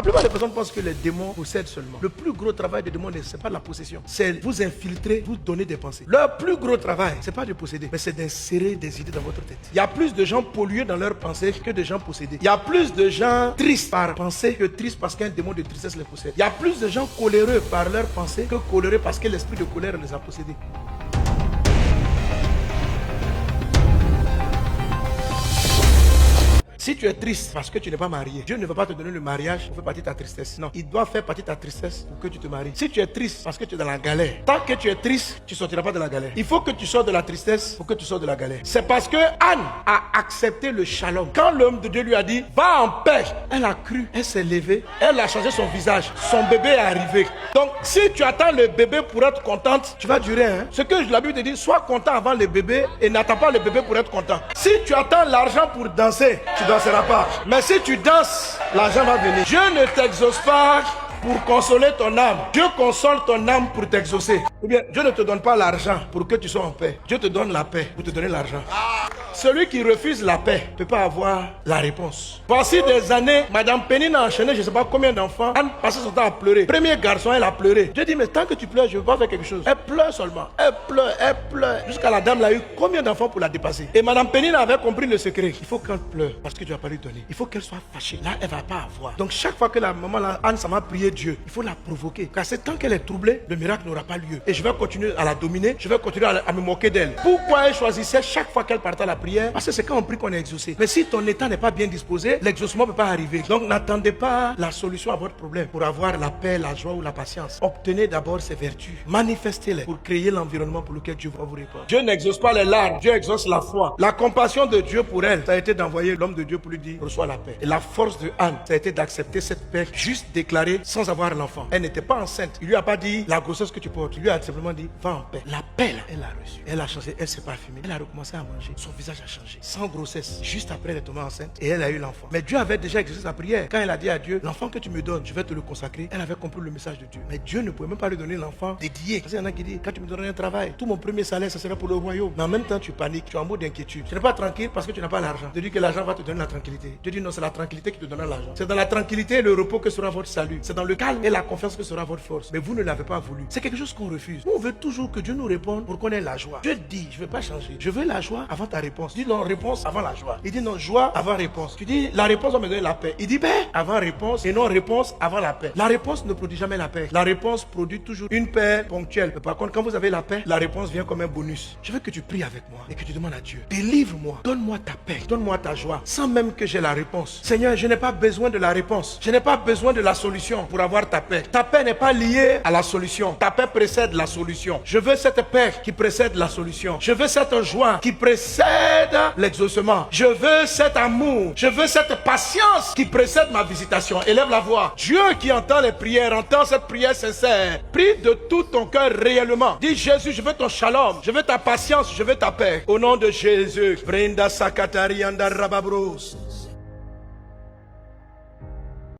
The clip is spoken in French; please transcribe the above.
La plupart des personnes pensent que les démons possèdent seulement. Le plus gros travail des démons, ce n'est pas la possession. C'est vous infiltrer, vous donner des pensées. Leur plus gros travail, ce n'est pas de posséder, mais c'est d'insérer des idées dans votre tête. Il y a plus de gens pollués dans leurs pensées que de gens possédés. Il y a plus de gens tristes par pensée que tristes parce qu'un démon de tristesse les possède. Il y a plus de gens coléreux par leurs pensées que coléreux parce que l'esprit de colère les a possédés. Si tu es triste parce que tu n'es pas marié, Dieu ne va pas te donner le mariage pour faire partie de ta tristesse. Non, il doit faire partie de ta tristesse pour que tu te maries. Si tu es triste parce que tu es dans la galère, tant que tu es triste, tu ne sortiras pas de la galère. Il faut que tu sors de la tristesse pour que tu sors de la galère. C'est parce que Anne a accepté le shalom. Quand l'homme de Dieu lui a dit, va en paix, elle a cru, elle s'est levée, elle a changé son visage, son bébé est arrivé. Donc, si tu attends le bébé pour être contente, tu vas durer. Ce que la Bible te dit, sois content avant le bébé et n'attends pas le bébé pour être content. Si tu attends l'argent pour danser, tu danseras pas. Mais si tu danses, l'argent va venir. Dieu ne t'exauce pas pour consoler ton âme. Dieu console ton âme pour t'exaucer. Ou bien, Dieu ne te donne pas l'argent pour que tu sois en paix. Dieu te donne la paix pour te donner l'argent. Celui qui refuse la paix ne peut pas avoir la réponse. Voici des années, Madame Pénine a enchaîné je ne sais pas combien d'enfants. Anne passait son temps à pleurer. Premier garçon, elle a pleuré. Dieu dit, mais tant que tu pleures, je ne veux pas faire quelque chose. Elle pleure seulement. Elle pleure. Jusqu'à la dame l'a eu combien d'enfants pour la dépasser. Et Madame Pénine avait compris le secret. Il faut qu'elle pleure parce que tu ne vas pas lui donner. Il faut qu'elle soit fâchée. Là, elle ne va pas avoir. Donc chaque fois que la maman, Anne, ça m'a prié Dieu, il faut la provoquer. Car c'est tant qu'elle est troublée, le miracle n'aura pas lieu. Et je vais continuer à la dominer. Je vais continuer à me moquer d'elle. Pourquoi elle choisissait chaque fois qu'elle partait à la prière? Parce que c'est quand on prie qu'on est exaucé. Mais si ton état n'est pas bien disposé, l'exaucement ne peut pas arriver. Donc n'attendez pas la solution à votre problème pour avoir la paix, la joie ou la patience. Obtenez d'abord ces vertus. Manifestez-les pour créer l'environnement pour lequel Dieu va vous répondre. Dieu n'exauce pas les larmes. Dieu exauce la foi. La compassion de Dieu pour elle, ça a été d'envoyer l'homme de Dieu pour lui dire, reçois la paix. Et la force de Anne, ça a été d'accepter cette paix juste déclarée sans avoir l'enfant. Elle n'était pas enceinte. Il lui a pas dit la grossesse que tu portes. Il lui a simplement dit, va en paix. La paix, là, elle a reçu. Elle a changé, elle s'est parfumée. Elle a recommencé à manger. Son visage a changé. Sans grossesse, juste après elle est tombée enceinte et elle a eu l'enfant. Mais Dieu avait déjà exaucé sa prière. Quand elle a dit à Dieu, l'enfant que tu me donnes, je vais te le consacrer. Elle avait compris le message de Dieu. Mais Dieu ne pouvait même pas lui donner l'enfant dédié. Parce qu'il y en a qui disent, quand tu me donneras un travail, tout mon premier salaire, ça sera pour le royaume. Mais en même temps, tu paniques, tu es en mode d'inquiétude. Tu n'es pas tranquille parce que tu n'as pas l'argent. Dieu dit que l'argent va te donner la tranquillité. Dieu dit non, c'est la tranquillité qui te donnera l'argent. C'est dans la tranquillité et le repos que sera votre salut. C'est dans le calme et la confiance que sera votre force. Mais vous ne l'avez pas voulu. C'est quelque chose qu'on refuse. On veut toujours que Dieu nous réponde pour qu'on ait la joie. Dieu dit, je ne vais pas changer. Je veux la joie avant ta réponse. Dis non, réponse avant la joie. Il dit non, joie avant réponse. Tu dis la réponse va me donner la paix. Il dit paix avant réponse et non réponse avant la paix. La réponse ne produit jamais la paix. La réponse produit toujours une paix ponctuelle. Mais par contre, quand vous avez la paix, la réponse vient comme un bonus. Je veux que tu pries avec moi et que tu demandes à Dieu, délivre-moi, donne-moi ta paix, donne-moi ta joie, sans même que j'ai la réponse. Seigneur, je n'ai pas besoin de la réponse. Je n'ai pas besoin de la solution pour avoir ta paix. Ta paix n'est pas liée à la solution. Ta paix précède la solution. Je veux cette paix qui précède la solution. Je veux cette joie qui précède l'exaucement. Je veux cet amour. Je veux cette patience qui précède ma visitation. Élève la voix. Dieu qui entend les prières, entend cette prière sincère. Prie de tout ton cœur réellement. Dis Jésus, je veux ton shalom. Je veux ta patience. Je veux ta paix. Au nom de Jésus. Brenda Sakatari Anda Rababros.